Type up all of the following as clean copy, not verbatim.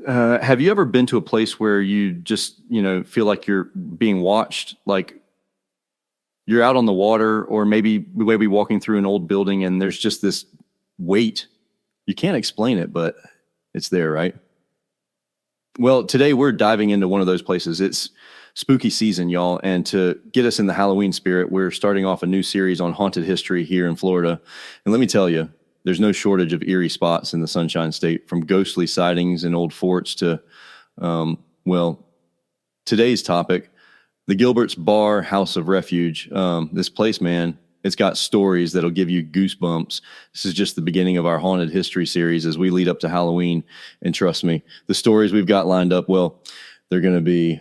Have you ever been to a place where you just, feel like you're being watched? Like you're out on the water, or maybe walking through an old building, and there's just this weight. You can't explain it, but it's there, right? Well, today we're diving into one of those places. It's spooky season, y'all. And to get us in the Halloween spirit, we're starting off a new series on haunted history here in Florida. And let me tell you, there's no shortage of eerie spots in the Sunshine State, from ghostly sightings in old forts to, well, today's topic, the Gilbert's Bar House of Refuge. This place, man, it's got stories that'll give you goosebumps. This is just the beginning of our haunted history series as we lead up to Halloween. And trust me, the stories we've got lined up, well, they're going to be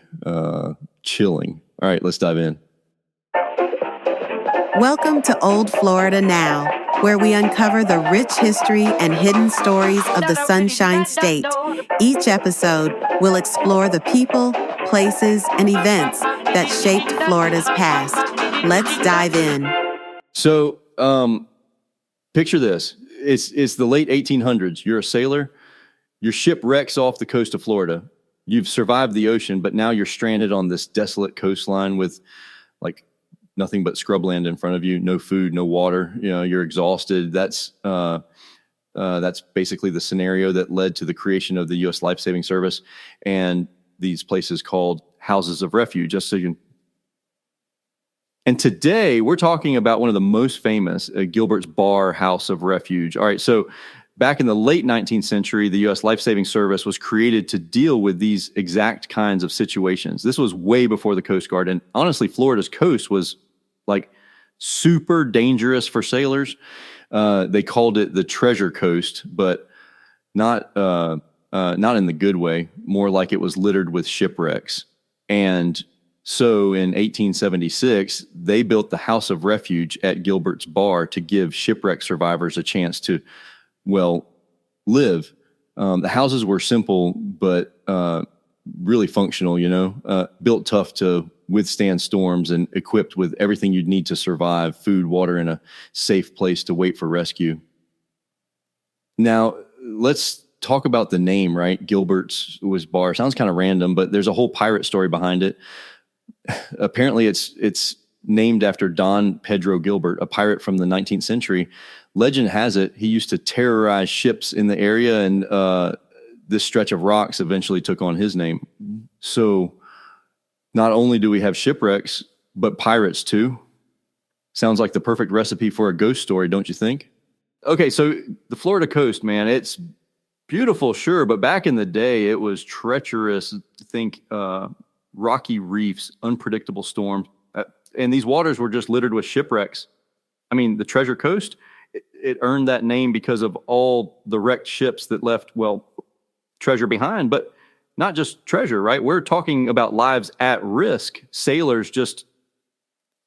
chilling. All right, let's dive in. Welcome to Old Florida Now, where we uncover the rich history and hidden stories of the Sunshine State. Each episode will explore the people, places, and events that shaped Florida's past. Let's dive in. So, picture this. It's the late 1800s. You're a sailor. Your ship wrecks off the coast of Florida. You've survived the ocean, but now you're stranded on this desolate coastline with like nothing but scrubland in front of you, no food, no water. You're exhausted. That's basically the scenario that led to the creation of the U.S. Life Saving Service and these places called houses of refuge. Just so you. And today we're talking about one of the most famous, Gilbert's Bar House of Refuge. All right, so back in the late 19th century, the U.S. Life Saving Service was created to deal with these exact kinds of situations. This was way before the Coast Guard. And honestly, Florida's coast was like super dangerous for sailors. They called it the Treasure Coast, but not in the good way, more like it was littered with shipwrecks. And so in 1876, they built the House of Refuge at Gilbert's Bar to give shipwreck survivors a chance to, well, live. The houses were simple, but really functional, built tough to withstand storms and equipped with everything you'd need to survive: food, water, and a safe place to wait for rescue. Now, let's talk about the name, right? Gilbert's was bar. Sounds kind of random, but there's a whole pirate story behind it. Apparently, it's named after Don Pedro Gilbert, a pirate from the 19th century. Legend has it he used to terrorize ships in the area, and this stretch of rocks eventually took on his name. So not only do we have shipwrecks, but pirates too. Sounds like the perfect recipe for a ghost story, don't you think? Okay, so the Florida coast, man, it's beautiful, sure, but back in the day, it was treacherous. Think rocky reefs, unpredictable storms, and these waters were just littered with shipwrecks. I mean, the Treasure Coast, it earned that name because of all the wrecked ships that left, well, treasure behind, but not just treasure, right? We're talking about lives at risk, sailors just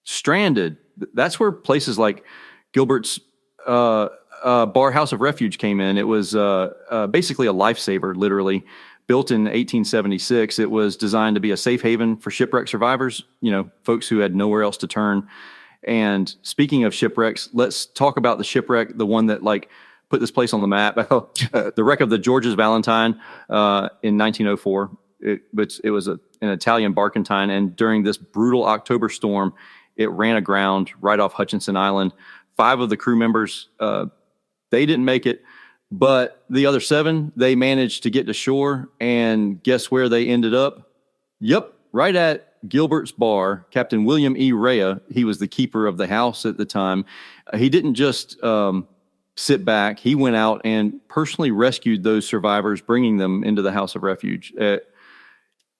stranded. That's where places like Gilbert's Bar House of Refuge came in. It was basically a lifesaver, literally. Built in 1876, it was designed to be a safe haven for shipwreck survivors, folks who had nowhere else to turn. And speaking of shipwrecks, let's talk about the shipwreck, the one that put this place on the map. The wreck of the George's Valentine in 1904. It was an Italian barkentine, and during this brutal October storm, it ran aground right off Hutchinson Island. 5 of the crew members, they didn't make it. But the other 7, they managed to get to shore, and guess where they ended up? Yep, right at Gilbert's Bar. Captain William E. Rea, he was the keeper of the house at the time. He didn't just sit back. He went out and personally rescued those survivors, bringing them into the House of Refuge.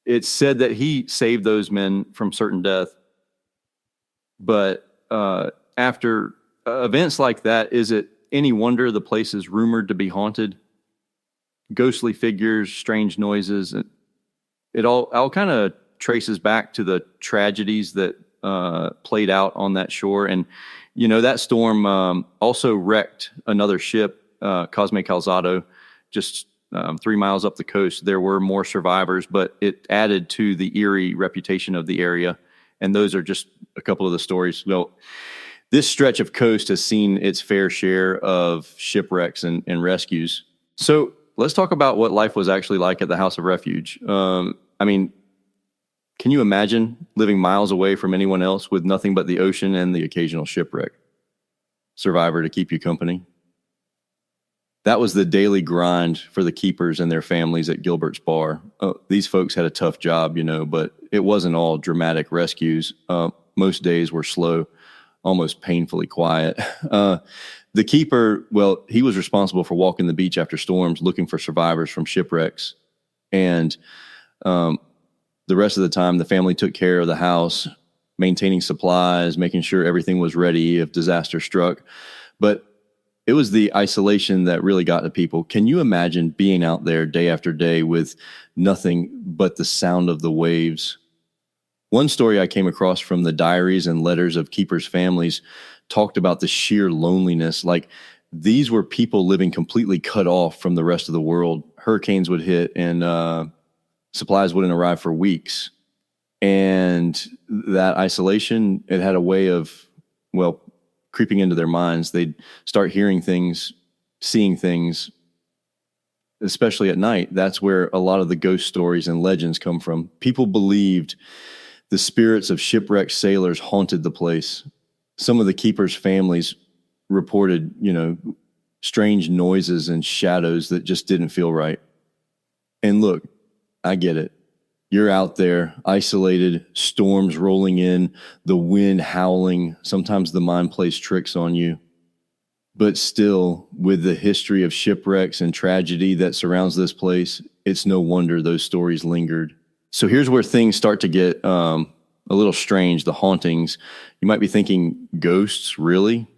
It's said that he saved those men from certain death. But after events like that, is it any wonder the place is rumored to be haunted? Ghostly figures, strange noises. It all kind of traces back to the tragedies that played out on that shore. And, that storm also wrecked another ship, Cosme Calzado, just 3 miles up the coast. There were more survivors, but it added to the eerie reputation of the area. And those are just a couple of the stories. Well, this stretch of coast has seen its fair share of shipwrecks and rescues. So let's talk about what life was actually like at the House of Refuge. I mean, can you imagine living miles away from anyone else with nothing but the ocean and the occasional shipwreck survivor to keep you company? That was the daily grind for the keepers and their families at Gilbert's bar. These folks had a tough job, but it wasn't all dramatic rescues. Most days were slow, almost painfully quiet. The keeper, well, he was responsible for walking the beach after storms, looking for survivors from shipwrecks. And the rest of the time, the family took care of the house, maintaining supplies, making sure everything was ready if disaster struck. But it was the isolation that really got to people. Can you imagine being out there day after day with nothing but the sound of the waves? One story I came across from the diaries and letters of keepers' families talked about the sheer loneliness. Like, these were people living completely cut off from the rest of the world. Hurricanes would hit and supplies wouldn't arrive for weeks. And that isolation, it had a way of, creeping into their minds. They'd start hearing things, seeing things, especially at night. That's where a lot of the ghost stories and legends come from. People believed the spirits of shipwrecked sailors haunted the place. Some of the keepers' families reported, strange noises and shadows that just didn't feel right. And look, I get it. You're out there, isolated, storms rolling in, the wind howling. Sometimes the mind plays tricks on you. But still, with the history of shipwrecks and tragedy that surrounds this place, it's no wonder those stories lingered. So here's where things start to get a little strange, the hauntings. You might be thinking, ghosts, really?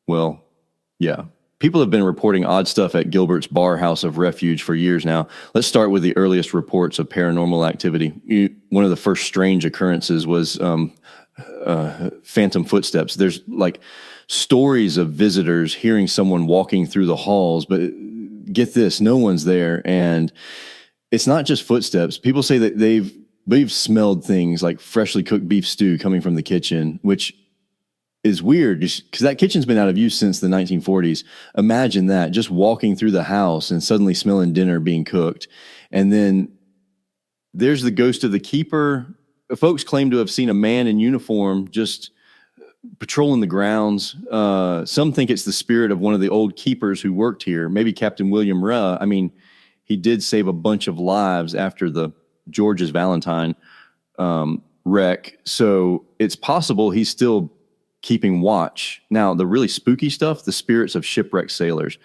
Well, yeah. People have been reporting odd stuff at Gilbert's bar, House of Refuge, for years now. Let's start with the earliest reports of paranormal activity. One of the first strange occurrences was phantom footsteps. There's stories of visitors hearing someone walking through the halls, but get this, no one's there. And it's not just footsteps. People say that they've smelled things like freshly cooked beef stew coming from the kitchen, which is weird because that kitchen's been out of use since the 1940s. Imagine that, just walking through the house and suddenly smelling dinner being cooked. And then there's the ghost of the keeper. Folks claim to have seen a man in uniform just patrolling the grounds. Some think it's the spirit of one of the old keepers who worked here, maybe Captain William Ruh. I mean, he did save a bunch of lives after the George's Valentine wreck. So it's possible he's still keeping watch. Now, the really spooky stuff, the spirits of shipwrecked sailors.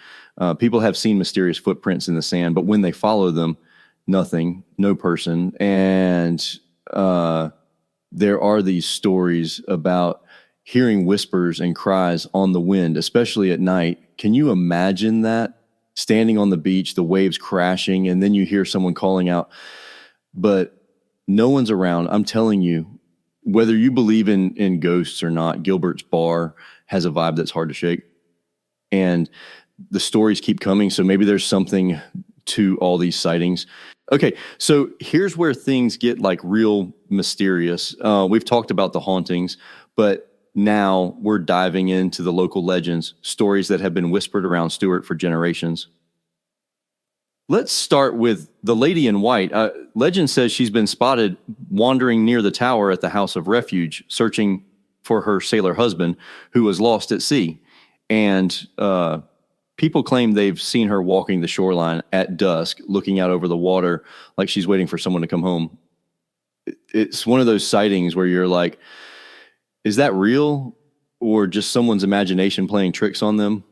People have seen mysterious footprints in the sand, but when they follow them, nothing, no person. And there are these stories about hearing whispers and cries on the wind, especially at night. Can you imagine that? Standing on the beach, the waves crashing, and then you hear someone calling out, but no one's around. I'm telling you, whether you believe in ghosts or not, Gilbert's bar has a vibe that's hard to shake. And the stories keep coming, so maybe there's something to all these sightings. Okay, so here's where things get real mysterious. We've talked about the hauntings, but now we're diving into the local legends, stories that have been whispered around Stewart for generations. Let's start with the lady in white. Legend says she's been spotted wandering near the tower at the House of Refuge, searching for her sailor husband who was lost at sea. And people claim they've seen her walking the shoreline at dusk, looking out over the water like she's waiting for someone to come home. It's one of those sightings where you're like, is that real or just someone's imagination playing tricks on them?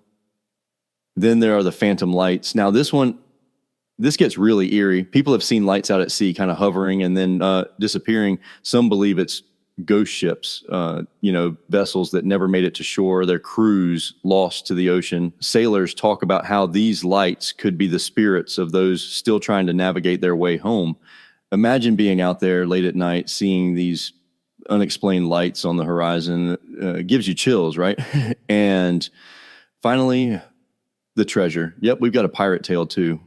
Then there are the phantom lights. Now, this gets really eerie. People have seen lights out at sea kind of hovering and then disappearing. Some believe it's ghost ships, vessels that never made it to shore, their crews lost to the ocean. Sailors talk about how these lights could be the spirits of those still trying to navigate their way home. Imagine being out there late at night, seeing these unexplained lights on the horizon. Gives you chills, right? And finally, the treasure. Yep, we've got a pirate tale too.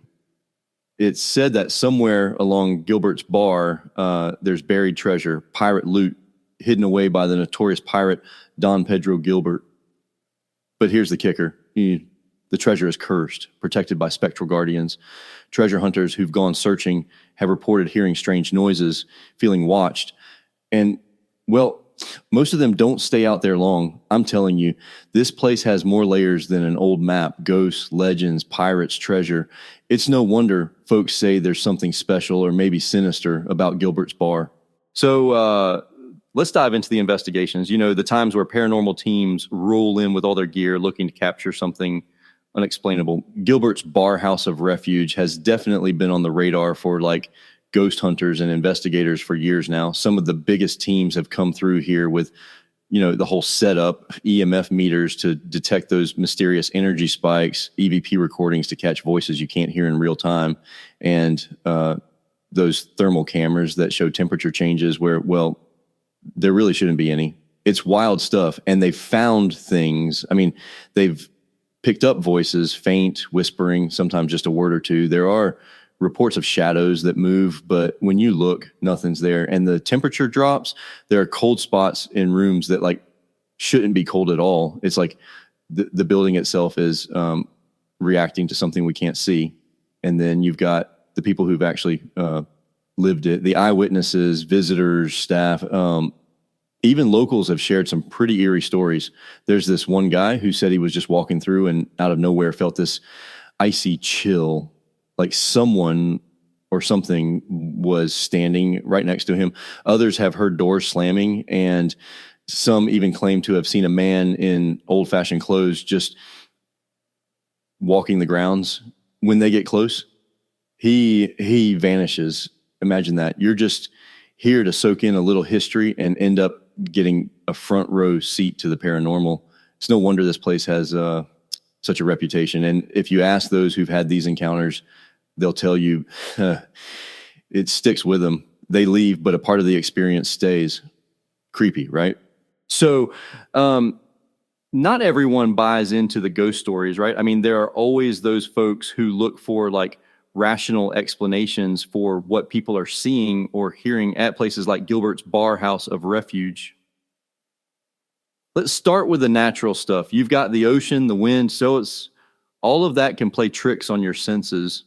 It's said that somewhere along Gilbert's bar, there's buried treasure, pirate loot, hidden away by the notorious pirate Don Pedro Gilbert. But here's the kicker. The treasure is cursed, protected by spectral guardians. Treasure hunters who've gone searching have reported hearing strange noises, feeling watched. And, well, most of them don't stay out there long. I'm telling you, this place has more layers than an old map: ghosts, legends, pirates, treasure. It's no wonder folks say there's something special or maybe sinister about Gilbert's Bar. So let's dive into the investigations. You know, the times where paranormal teams roll in with all their gear looking to capture something unexplainable. Gilbert's Bar House of Refuge has definitely been on the radar for like ghost hunters and investigators for years now. Some of the biggest teams have come through here with, you know, the whole setup, EMF meters to detect those mysterious energy spikes, EVP recordings to catch voices you can't hear in real time, and those thermal cameras that show temperature changes where, well, there really shouldn't be any. It's wild stuff. And they've found things. I mean, they've picked up voices, faint, whispering, sometimes just a word or two. There are reports of shadows that move, but when you look, nothing's there. And the temperature drops. There are cold spots in rooms that like shouldn't be cold at all. It's like the building itself is reacting to something we can't see. And then you've got the people who've actually lived it, the eyewitnesses, visitors, staff, even locals have shared some pretty eerie stories. There's this one guy who said he was just walking through and out of nowhere felt this icy chill, like someone or something was standing right next to him. Others have heard doors slamming, and some even claim to have seen a man in old-fashioned clothes just walking the grounds. When they get close, he vanishes. Imagine that. You're just here to soak in a little history and end up getting a front row seat to the paranormal. It's no wonder this place has such a reputation. And if you ask those who've had these encounters, they'll tell you it sticks with them. They leave, but a part of the experience stays. Creepy, right? So not everyone buys into the ghost stories, right? I mean, there are always those folks who look for like rational explanations for what people are seeing or hearing at places like Gilbert's Bar House of Refuge. Let's start with the natural stuff. You've got the ocean, the wind, so it's all of that can play tricks on your senses.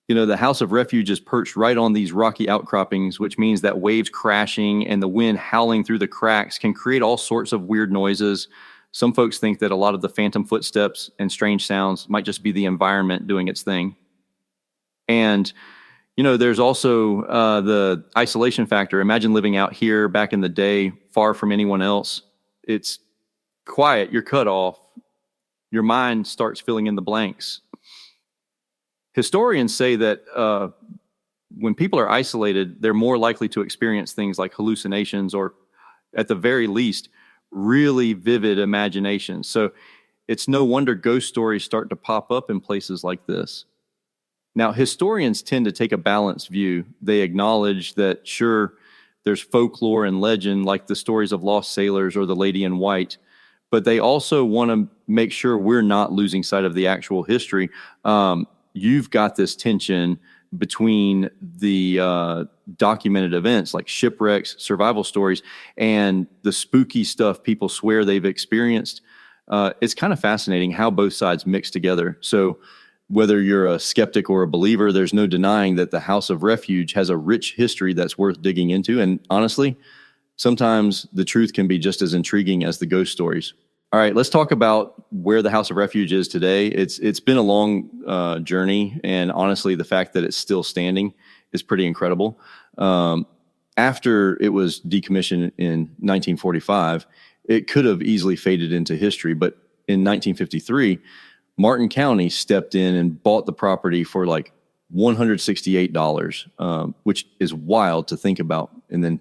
You know, the House of Refuge is perched right on these rocky outcroppings, which means that waves crashing and the wind howling through the cracks can create all sorts of weird noises. Some folks think that a lot of the phantom footsteps and strange sounds might just be the environment doing its thing. And, you know, there's also the isolation factor. Imagine living out here back in the day, far from anyone else. It's quiet. You're cut off. Your mind starts filling in the blanks. Historians say that when people are isolated, they're more likely to experience things like hallucinations or, at the very least, really vivid imaginations. So it's no wonder ghost stories start to pop up in places like this. Now, historians tend to take a balanced view. They acknowledge that, sure, there's folklore and legend like the stories of lost sailors or the Lady in White, but they also want to make sure we're not losing sight of the actual history. You've got this tension between the documented events like shipwrecks, survival stories, and the spooky stuff people swear they've experienced. It's kind of fascinating how both sides mix together. So whether you're a skeptic or a believer, there's no denying that the House of Refuge has a rich history that's worth digging into. And honestly, sometimes the truth can be just as intriguing as the ghost stories. All right, let's talk about where the House of Refuge is today. It's been a long journey, and honestly, the fact that it's still standing is pretty incredible. After it was decommissioned in 1945, it could have easily faded into history, but in 1953, Martin County stepped in and bought the property for like $168, which is wild to think about. And then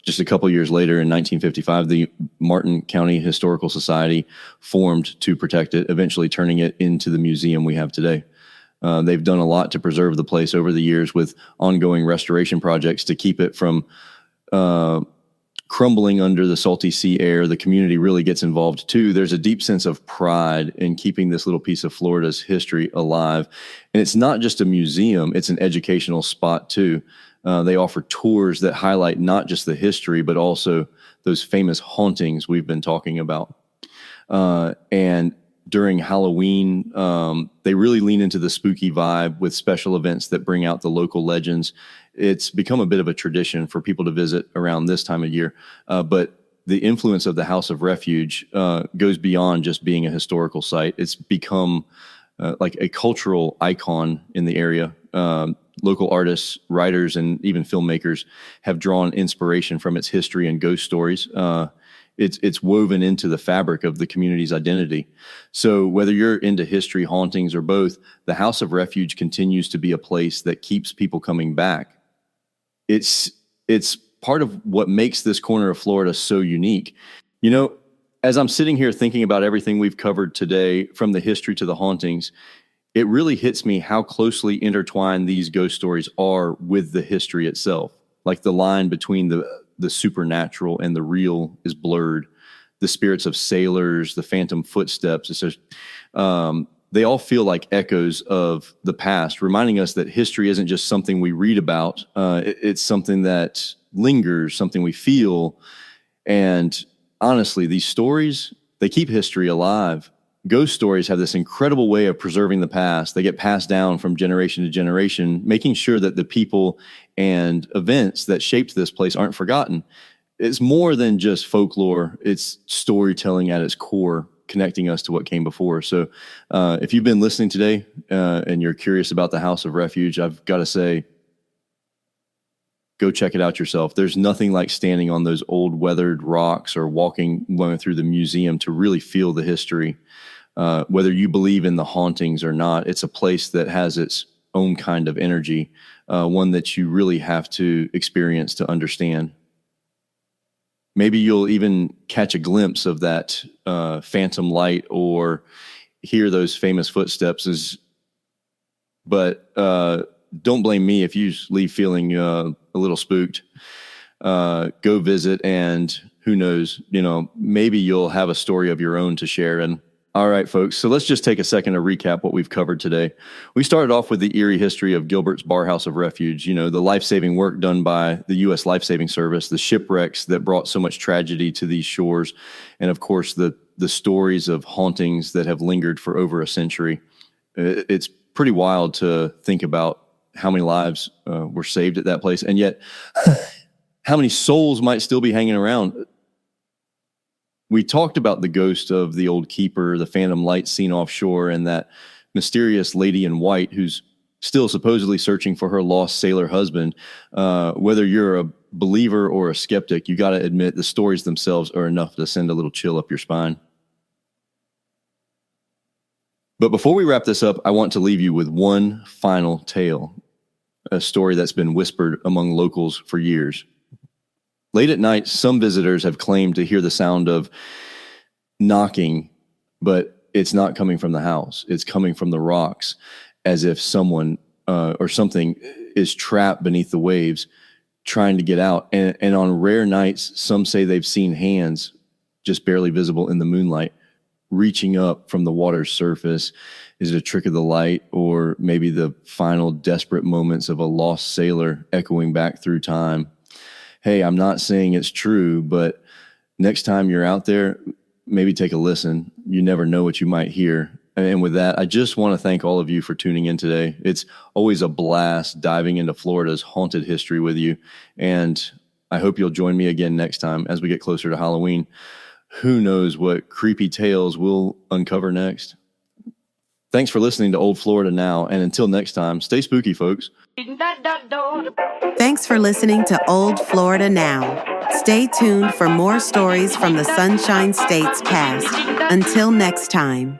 just a couple years later, in 1955, the Martin County Historical Society formed to protect it, eventually turning it into the museum we have today. They've done a lot to preserve the place over the years with ongoing restoration projects to keep it from crumbling under the salty sea air. The community really gets involved too. There's a deep sense of pride in keeping this little piece of Florida's history alive. And it's not just a museum, it's an educational spot too. They offer tours that highlight not just the history, but also those famous hauntings we've been talking about. And during Halloween, they really lean into the spooky vibe with special events that bring out the local legends. It's become a bit of a tradition for people to visit around this time of year. But the influence of the House of Refuge goes beyond just being a historical site. It's become like a cultural icon in the area. Local artists, writers, and even filmmakers have drawn inspiration from its history and ghost stories. It's woven into the fabric of the community's identity. So whether you're into history, hauntings, or both, the House of Refuge continues to be a place that keeps people coming back. It's part of what makes this corner of Florida so unique. You know, as I'm sitting here thinking about everything we've covered today, from the history to the hauntings, it really hits me how closely intertwined these ghost stories are with the history itself. Like the line between the supernatural and the real is blurred. The spirits of sailors, the phantom footsteps, it's just, they all feel like echoes of the past, reminding us that history isn't just something we read about. It's something that lingers, something we feel. And honestly, these stories, they keep history alive. Ghost stories have this incredible way of preserving the past. They get passed down from generation to generation, making sure that the people and events that shaped this place aren't forgotten. It's more than just folklore. It's storytelling at its core, connecting us to what came before. So if you've been listening today and you're curious about the House of Refuge, I've got to say, go check it out yourself. There's nothing like standing on those old weathered rocks or walking through the museum to really feel the history. Whether you believe in the hauntings or not, it's a place that has its own kind of energy, one that you really have to experience to understand. Maybe you'll even catch a glimpse of that phantom light or hear those famous footsteps. But don't blame me if you leave feeling a little spooked. Go visit, and who knows, maybe you'll have a story of your own to share. And all right, folks, so let's just take a second to recap what we've covered today. We started off with the eerie history of Gilbert's Bar House of Refuge, the life-saving work done by the U.S. Life-Saving Service, the shipwrecks that brought so much tragedy to these shores, and of course, the stories of hauntings that have lingered for over a century. It's pretty wild to think about how many lives were saved at that place, and yet how many souls might still be hanging around. We talked about the ghost of the old keeper, the phantom light seen offshore, and that mysterious lady in white who's still supposedly searching for her lost sailor husband. Whether you're a believer or a skeptic, you got to admit the stories themselves are enough to send a little chill up your spine. But before we wrap this up, I want to leave you with one final tale, a story that's been whispered among locals for years. Late at night, some visitors have claimed to hear the sound of knocking, but it's not coming from the house. It's coming from the rocks, as if someone or something is trapped beneath the waves trying to get out. And on rare nights, some say they've seen hands just barely visible in the moonlight reaching up from the water's surface. Is it a trick of the light, or maybe the final desperate moments of a lost sailor echoing back through time? Hey, I'm not saying it's true, but next time you're out there, maybe take a listen. You never know what you might hear. And with that, I just want to thank all of you for tuning in today. It's always a blast diving into Florida's haunted history with you. And I hope you'll join me again next time as we get closer to Halloween. Who knows what creepy tales we'll uncover next. Thanks for listening to Old Florida Now. And until next time, stay spooky, folks. Thanks for listening to Old Florida Now. Stay tuned for more stories from the Sunshine State's past. Until next time.